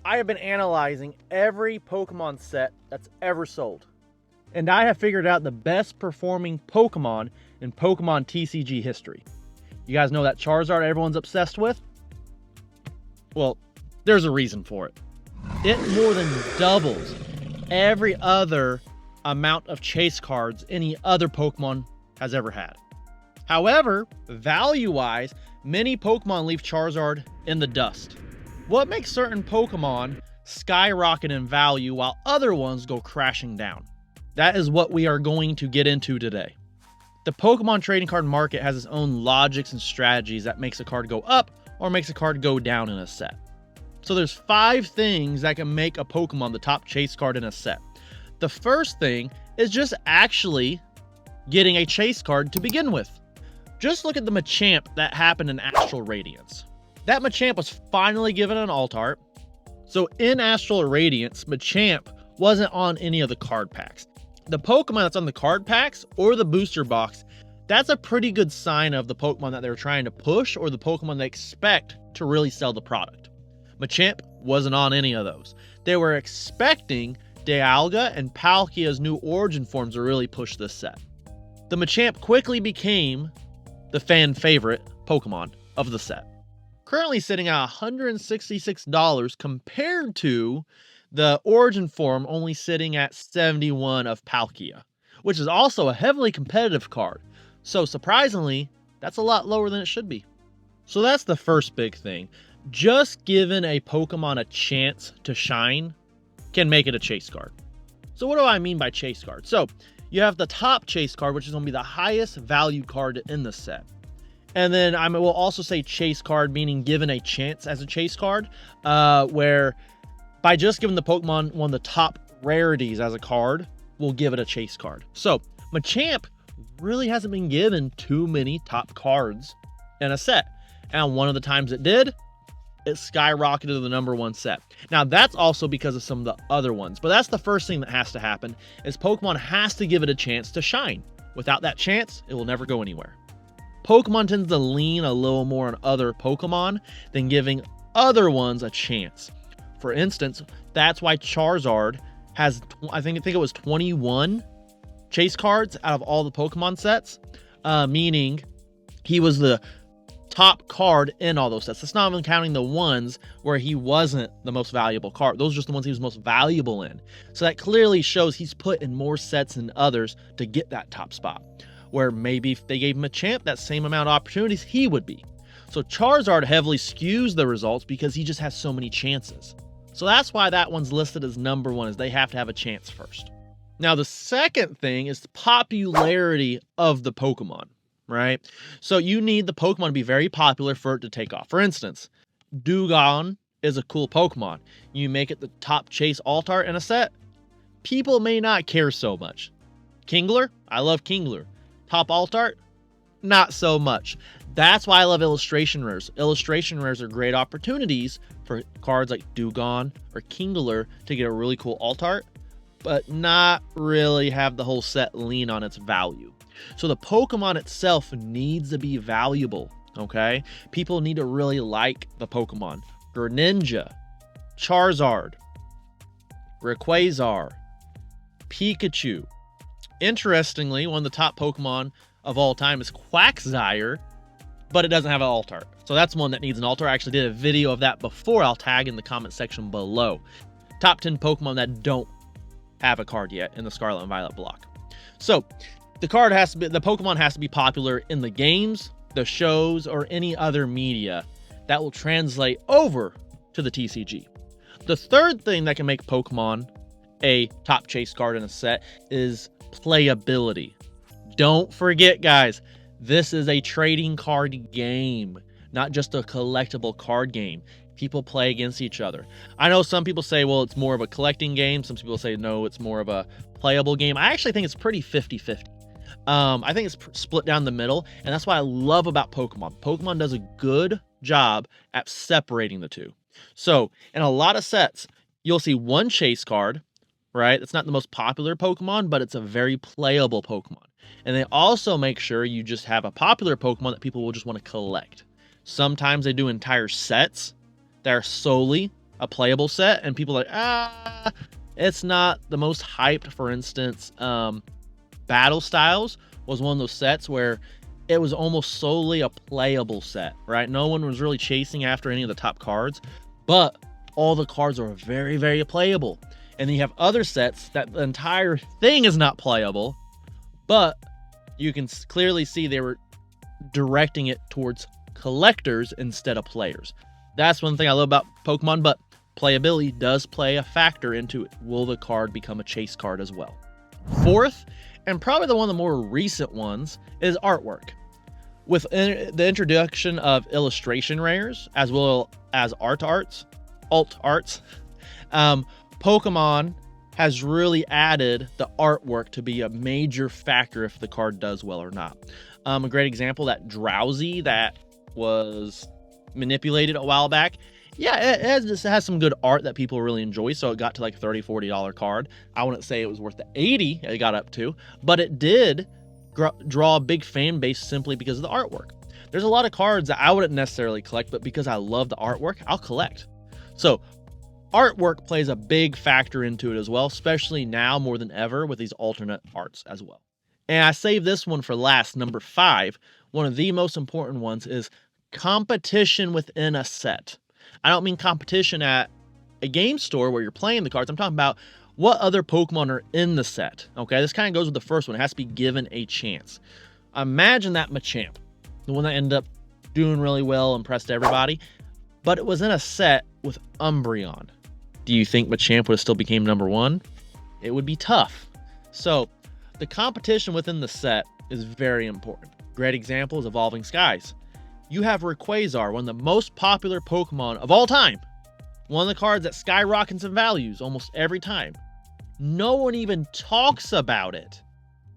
I have been analyzing every Pokemon set that's ever sold, and I have figured out the best performing Pokemon in Pokemon TCG history. You guys know that Charizard everyone's obsessed with? Well, there's a reason for it. It more than doubles every other amount of chase cards any other Pokemon has ever had. However, value-wise, many Pokemon leave Charizard in the dust. What makes certain Pokemon skyrocket in value while other ones go crashing down? That is what we are going to get into today. The Pokemon trading card market has its own logics and strategies that makes a card go up or makes a card go down in a set. So there's 5 things that can make a Pokemon the top chase card in a set. The first thing is just actually getting a chase card to begin with. Just look at the Machamp that happened in Astral Radiance. That Machamp was finally given an alt art. So in Astral Radiance, Machamp wasn't on any of the card packs. The Pokemon that's on the card packs or the booster box, that's a pretty good sign of the Pokemon that they're trying to push or the Pokemon they expect to really sell the product. Machamp wasn't on any of those. They were expecting Dialga and Palkia's new origin forms to really push this set. The Machamp quickly became the fan favorite Pokemon of the set. Currently sitting at $166 compared to the origin form only sitting at 71 of Palkia, which is also a heavily competitive card. So surprisingly, that's a lot lower than it should be. So that's the first big thing. Just giving a Pokemon a chance to shine can make it a chase card. So what do I mean by chase card? So you have the top chase card, which is going to be the highest value card in the set. And then I will also say chase card, meaning given a chance as a chase card, where by just giving the Pokemon one of the top rarities as a card, we'll give it a chase card. So Machamp really hasn't been given too many top cards in a set. And one of the times it did, it skyrocketed to the #1 set. Now that's also because of some of the other ones, but that's the first thing that has to happen is Pokemon has to give it a chance to shine. Without that chance, it will never go anywhere. Pokemon tends to lean a little more on other Pokemon than giving other ones a chance. For instance, that's why Charizard has, I think it was 21 chase cards out of all the Pokemon sets, meaning he was the top card in all those sets. That's not even counting the ones where he wasn't the most valuable card. Those are just the ones he was most valuable in. So that clearly shows he's put in more sets than others to get that top spot. Where maybe if they gave him a champ that same amount of opportunities, he would be. So Charizard heavily skews the results because he just has so many chances. So that's why that one's listed as #1, is they have to have a chance first. Now the second thing is the popularity of the Pokemon, right? So you need the Pokemon to be very popular for it to take off. For instance, Dewgong is a cool Pokemon. You make it the top chase alt art in a set, people may not care so much. Kingler, I love Kingler. Top alt art, not so much. That's why I love illustration rares. Illustration rares are great opportunities for cards like Dewgong or Kingler to get a really cool alt art, but not really have the whole set lean on its value. So the Pokemon itself needs to be valuable, okay? People need to really like the Pokemon. Greninja, Charizard, Rayquaza, Pikachu. Interestingly, one of the top Pokemon of all time is Quagsire, but it doesn't have an alt art. So that's one that needs an alt art. I actually did a video of that before. I'll tag in the comment section below. Top 10 Pokemon that don't have a card yet in the Scarlet and Violet block. So the Pokemon has to be popular in the games, the shows, or any other media that will translate over to the TCG. The third thing that can make Pokemon a top chase card in a set is playability. Don't forget, guys, this is a trading card game, not just a collectible card game. People play against each other. I know some people say, well, it's more of a collecting game. Some people say, no, it's more of a playable game. I actually think it's pretty 50-50. I think it's split down the middle, and that's what I love about Pokemon. Pokemon does a good job at separating the two. So in a lot of sets, you'll see one chase card, right? It's not the most popular Pokemon, but it's a very playable Pokemon. And they also make sure you just have a popular Pokemon that people will just want to collect. Sometimes they do entire sets that are solely a playable set, and people are like, it's not the most hyped. For instance, Battle Styles was one of those sets where it was almost solely a playable set, right? No one was really chasing after any of the top cards, but all the cards are very, very playable. And then you have other sets that the entire thing is not playable, but you can clearly see they were directing it towards collectors instead of players. That's one thing I love about Pokemon, but playability does play a factor into will the card become a chase card as well. Fourth, and probably one of the more recent ones, is artwork. With the introduction of illustration rares as well as alt arts, Pokemon has really added the artwork to be a major factor if the card does well or not. A great example, that Drowsy that was manipulated a while back. Yeah, it has some good art that people really enjoy, so it got to like $30, $40 card. I wouldn't say it was worth the $80 it got up to, but it did draw a big fan base simply because of the artwork. There's a lot of cards that I wouldn't necessarily collect, but because I love the artwork, I'll collect. So artwork plays a big factor into it as well, especially now more than ever with these alternate arts as well. And I saved this one for last, number 5. One of the most important ones is competition within a set. I don't mean competition at a game store where you're playing the cards. I'm talking about what other Pokemon are in the set. Okay, this kind of goes with the first one. It has to be given a chance. Imagine that Machamp, the one that ended up doing really well, impressed everybody, but it was in a set with Umbreon. Do you think Machamp would have still became number 1? It would be tough. So the competition within the set is very important. Great example is Evolving Skies. You have Rayquaza, one of the most popular Pokemon of all time. One of the cards that skyrockets in values almost every time. No one even talks about it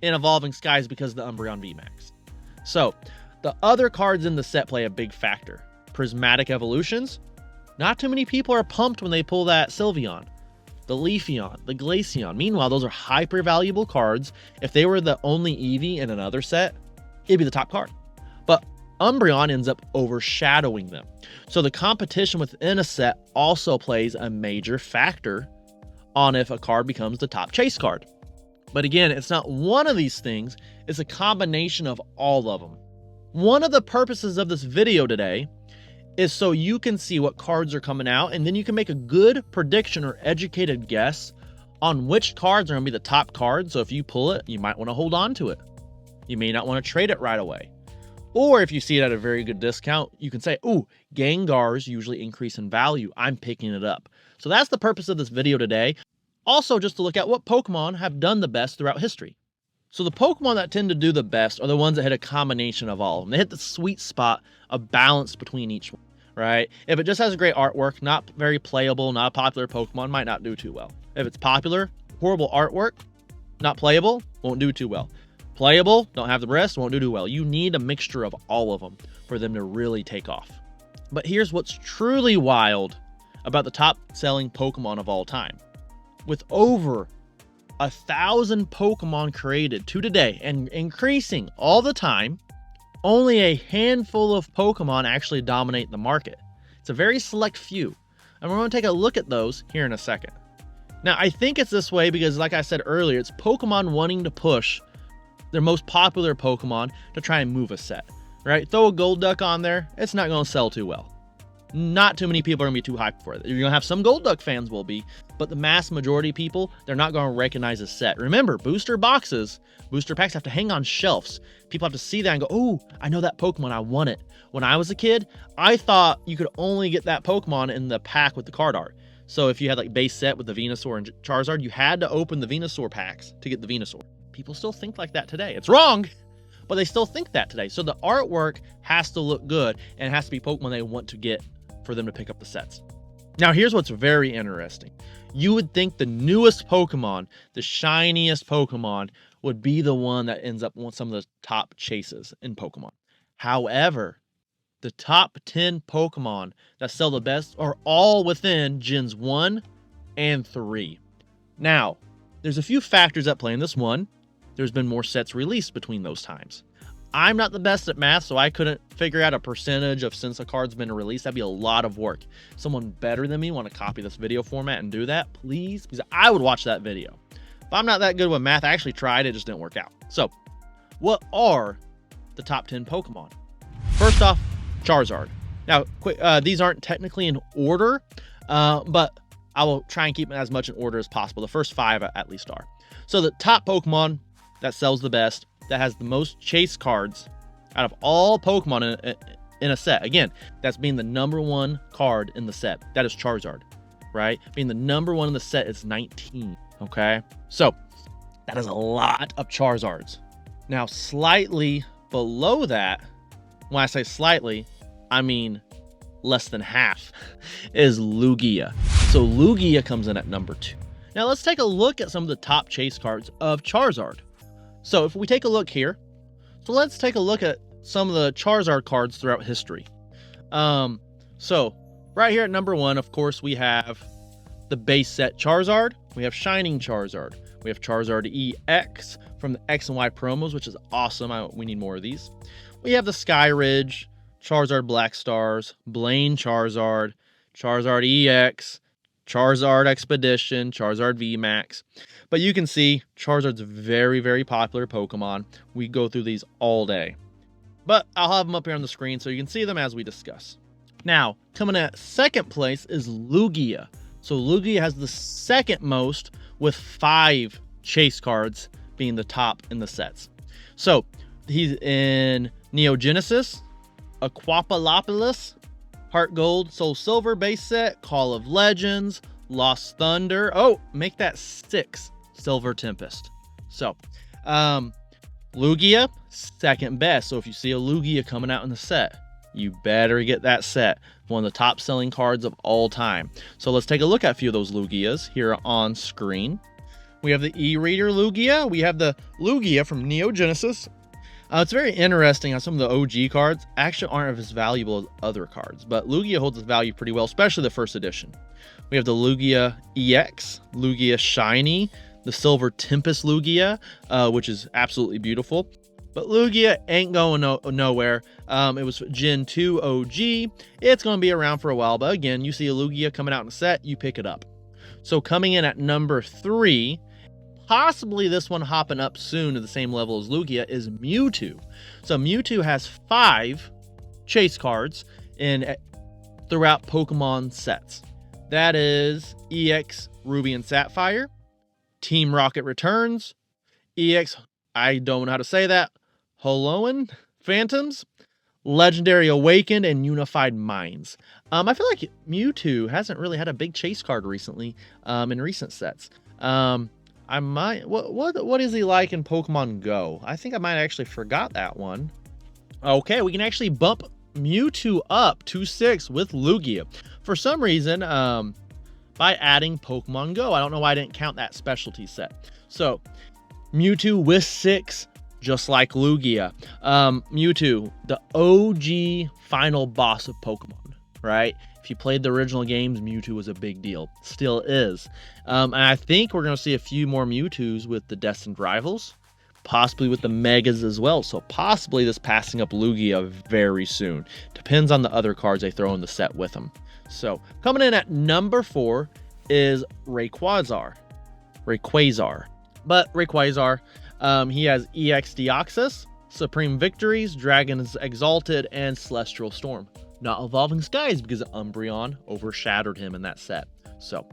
in Evolving Skies because of the Umbreon VMAX. So, the other cards in the set play a big factor. Prismatic Evolutions. Not too many people are pumped when they pull that Sylveon. The Leafeon, the Glaceon. Meanwhile, those are hyper valuable cards. If they were the only Eevee in another set, it'd be the top card. But Umbreon ends up overshadowing them. So the competition within a set also plays a major factor on if a card becomes the top chase card. But again, it's not one of these things, it's a combination of all of them. One of the purposes of this video today is so you can see what cards are coming out, and then you can make a good prediction or educated guess on which cards are going to be the top cards. So if you pull it, you might want to hold on to it. You may not want to trade it right away. Or if you see it at a very good discount, you can say, ooh, Gengars usually increase in value. I'm picking it up. So that's the purpose of this video today. Also, just to look at what Pokemon have done the best throughout history. So the Pokemon that tend to do the best are the ones that hit a combination of all of them. They hit the sweet spot of balance between each one, right? If it just has great artwork, not very playable, not a popular Pokemon, might not do too well. If it's popular, horrible artwork, not playable, won't do too well. Playable, don't have the rest, won't do too well. You need a mixture of all of them for them to really take off. But here's what's truly wild about the top selling Pokemon of all time. With over 1,000 Pokemon created to today and increasing all the time, only a handful of Pokemon actually dominate the market. It's a very select few, and we're going to take a look at those here in a second. Now, I think it's this way because, like I said earlier, it's Pokemon wanting to push their most popular Pokemon to try and move a set, right? Throw a Golduck on there, it's not going to sell too well. Not too many people are going to be too hyped for it. You're going to have some Golduck fans will be, but the mass majority of people, they're not going to recognize a set. Remember, booster boxes, booster packs have to hang on shelves. People have to see that and go, oh, I know that Pokemon, I want it. When I was a kid, I thought you could only get that Pokemon in the pack with the card art. So if you had like base set with the Venusaur and Charizard, you had to open the Venusaur packs to get the Venusaur. People still think like that today. It's wrong, but they still think that today. So the artwork has to look good, and it has to be Pokemon they want to get for them to pick up the sets. Now, here's what's very interesting. You would think the newest Pokemon, the shiniest Pokemon, would be the one that ends up with some of the top chases in Pokemon. However, the top 10 Pokemon that sell the best are all within Gens 1 and 3. Now, there's a few factors at play in this. One, there's been more sets released between those times. I'm not the best at math, so I couldn't figure out a percentage of since a card's been released. That'd be a lot of work. Someone better than me want to copy this video format and do that, please? Because I would watch that video. If I'm not that good with math, I actually tried, it just didn't work out. So, what are the top 10 Pokemon? First off, Charizard. Now, these aren't technically in order, but I will try and keep them as much in order as possible. The first 5 at least are. So the top Pokemon that sells the best, that has the most chase cards out of all Pokemon in a set. Again, that's being the #1 card in the set. That is Charizard, right? Being the #1 in the set is 19, okay? So that is a lot of Charizards. Now, slightly below that, when I say slightly, I mean less than half, is Lugia. So Lugia comes in at #2. Now let's take a look at some of the top chase cards of Charizard. So if we take a look here, so let's take a look at some of the Charizard cards throughout history. So right here at #1, of course, we have the base set Charizard. We have Shining Charizard. We have Charizard EX from the X and Y promos, which is awesome. We need more of these. We have the Sky Ridge, Charizard Black Stars, Blaine Charizard, Charizard EX, Charizard Expedition, Charizard VMAX. But you can see Charizard's a very, very popular Pokemon. We go through these all day. But I'll have them up here on the screen so you can see them as we discuss. Now, coming at second place is Lugia. So Lugia has the second most with 5 chase cards being the top in the sets. So he's in Neogenesis, Aquapalopolis, Heart Gold, Soul Silver base set, Call of Legends, Lost Thunder. Oh, make that 6 Silver Tempest. So, Lugia, second best. So if you see a Lugia coming out in the set, you better get that set. One of the top selling cards of all time. So let's take a look at a few of those Lugias here on screen. We have the E-Reader Lugia. We have the Lugia from Neogenesis. It's very interesting how some of the OG cards actually aren't as valuable as other cards, but Lugia holds its value pretty well, especially the first edition. We have the Lugia EX, Lugia Shiny, the Silver Tempest Lugia, which is absolutely beautiful. But Lugia ain't going nowhere. It was Gen 2 OG. It's going to be around for a while, but again, you see a Lugia coming out in a set, you pick it up. So coming in at #3, possibly this one hopping up soon to the same level as Lugia, is Mewtwo. So Mewtwo has 5 chase cards throughout Pokemon sets. That is EX Ruby and Sapphire, Team Rocket Returns, EX, I don't know how to say that, Holoan Phantoms, Legendary Awakened, and Unified Minds. I feel like Mewtwo hasn't really had a big chase card recently in recent sets. I might, what is he like in Pokemon Go? I think I might actually forgot that one. Okay, we can actually bump Mewtwo up to 6 with Lugia. For some reason, by adding Pokemon Go. I don't know why I didn't count that specialty set. So, Mewtwo with 6, just like Lugia. Mewtwo, the OG final boss of Pokemon, right? If you played the original games, Mewtwo was a big deal. Still is. And I think we're going to see a few more Mewtwo's with the Destined Rivals, possibly with the Megas as well. So possibly this passing up Lugia very soon. Depends on the other cards they throw in the set with them. So coming in at #4 is Rayquaza. But Rayquaza, he has EX Deoxys, Supreme Victories, Dragon's Exalted, and Celestial Storm. Not Evolving Skies because Umbreon overshadowed him in that set. So,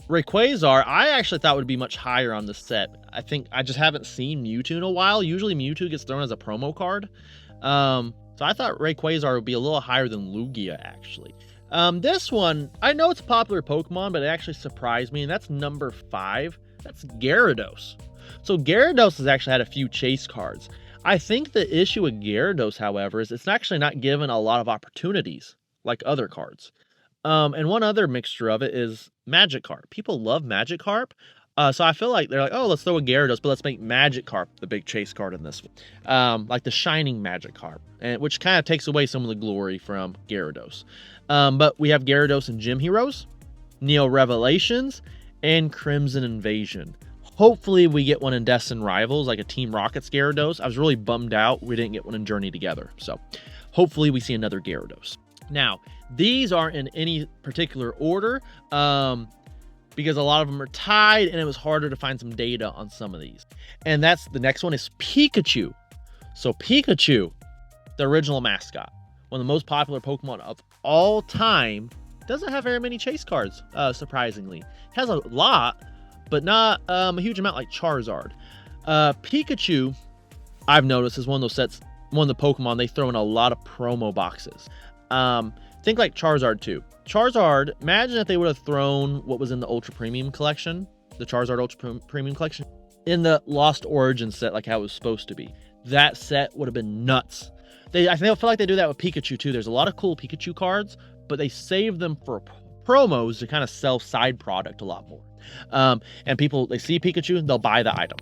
Rayquaza, I actually thought would be much higher on this set. I think I just haven't seen Mewtwo in a while. Usually Mewtwo gets thrown as a promo card. So I thought Rayquaza would be a little higher than Lugia, actually. This one, I know it's a popular Pokemon, but it actually surprised me, and that's #5. That's Gyarados. So Gyarados has actually had a few chase cards. I think the issue with Gyarados, however, is it's actually not given a lot of opportunities like other cards. And one other mixture of it is Magikarp. People love Magikarp. So I feel like they're like, oh, let's throw a Gyarados, but let's make Magikarp the big chase card in this one. Like the Shining Magikarp, which kind of takes away some of the glory from Gyarados. But we have Gyarados in Gym Heroes, Neo Revelations, and Crimson Invasion. Hopefully we get one in Destin Rivals, like a Team Rockets Gyarados. I was really bummed out we didn't get one in Journey Together. So hopefully we see another Gyarados. Now, these aren't in any particular order because a lot of them are tied and it was harder to find some data on some of these. And that's the next one is Pikachu. So Pikachu, the original mascot, one of the most popular Pokemon of all time, doesn't have very many chase cards, surprisingly. It has a lot, but not a huge amount like Charizard. Pikachu, I've noticed, is one of those sets, one of the Pokemon they throw in a lot of promo boxes. Think like Charizard too. Charizard, imagine if they would have thrown what was in the Ultra Premium collection, the Charizard Ultra Premium collection, in the Lost Origin set like how it was supposed to be. That set would have been nuts. I feel like they do that with Pikachu too. There's a lot of cool Pikachu cards, but they save them for promos to kind of sell side product a lot more. And people, they see Pikachu, they'll buy the item.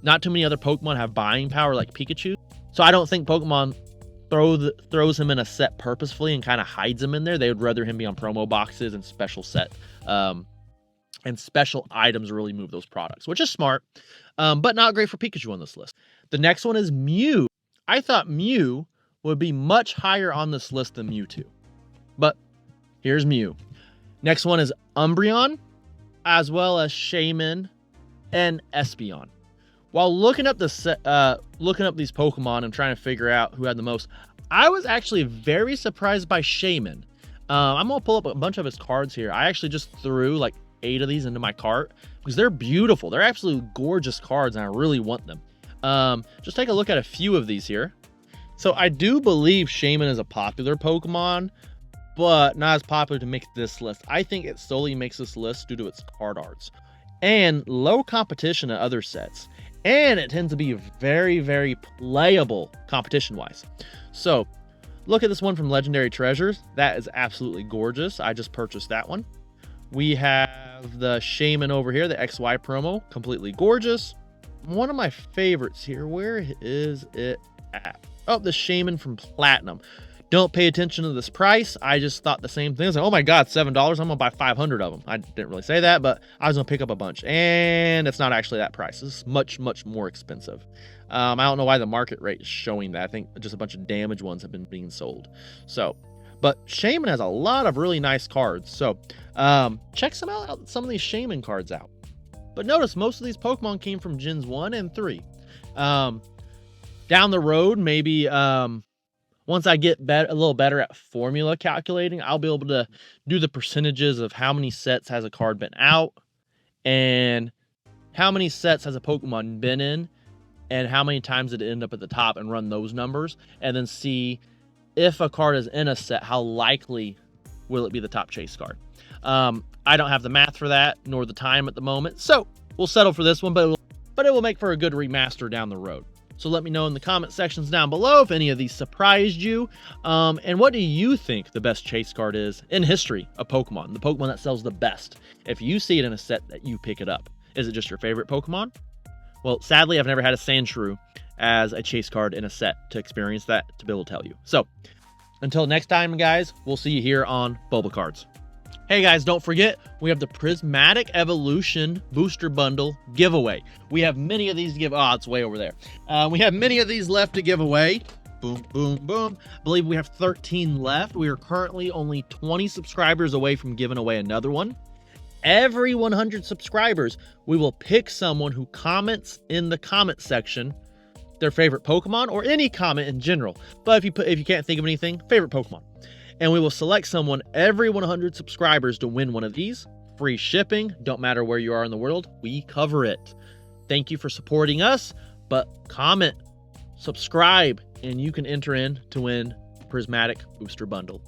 Not too many other Pokemon have buying power like Pikachu. So I don't think Pokemon throws him in a set purposefully and kind of hides him in there. They would rather him be on promo boxes and special set. And special items really move those products, which is smart, but not great for Pikachu on this list. The next one is Mew. I thought Mew would be much higher on this list than Mewtwo, but here's Mew. Next one is Umbreon, as well as Shaman and Espeon. While looking up these Pokemon and trying to figure out who had the most, I was actually very surprised by Shaman. I'm gonna pull up a bunch of his cards here. I actually just threw like 8 of these into my cart because they're beautiful. They're absolutely gorgeous cards and I really want them. Just take a look at a few of these here. So I do believe Shaman is a popular Pokemon, but not as popular to make this list. I think it solely makes this list due to its card arts and low competition at other sets. And it tends to be very, very playable competition-wise. So look at this one from Legendary Treasures. That is absolutely gorgeous. I just purchased that one. We have the Shaman over here, the XY promo, completely gorgeous. One of my favorites here, where is it at? Oh, the Shaman from Platinum. Don't pay attention to this price. I just thought the same thing. I was like, oh my God, $7. I'm gonna buy 500 of them. I didn't really say that, but I was gonna pick up a bunch. And it's not actually that price. This is much, much more expensive. I don't know why the market rate is showing that. I think just a bunch of damaged ones have been being sold. So, but Shaman has a lot of really nice cards. So check some of these Shaman cards out. But notice most of these Pokemon came from Gens 1 and 3. Down the road, maybe once I get a little better at formula calculating, I'll be able to do the percentages of how many sets has a card been out and how many sets has a Pokemon been in and how many times did it end up at the top and run those numbers and then see if a card is in a set, how likely will it be the top chase card. I don't have the math for that nor the time at the moment, so we'll settle for this one, but it will make for a good remaster down the road. So let me know in the comment sections down below if any of these surprised you. And what do you think the best chase card is in history of Pokemon? The Pokemon that sells the best. If you see it in a set that you pick it up. Is it just your favorite Pokemon? Well, sadly, I've never had a Sandshrew as a chase card in a set to experience that, to be able to tell you. So until next time, guys, we'll see you here on Bulbacards. Hey guys, don't forget, we have the Prismatic Evolution Booster Bundle giveaway. We have many of these to give, oh, it's way over there. We have many of these left to give away. Boom, boom, boom. I believe we have 13 left. We are currently only 20 subscribers away from giving away another one. Every 100 subscribers, we will pick someone who comments in the comment section their favorite Pokemon or any comment in general. But if you can't think of anything, favorite Pokemon. And we will select someone every 100 subscribers to win one of these. Free shipping, don't matter where you are in the world, we cover it. Thank you for supporting us, but comment, subscribe, and you can enter in to win Prismatic Booster Bundle.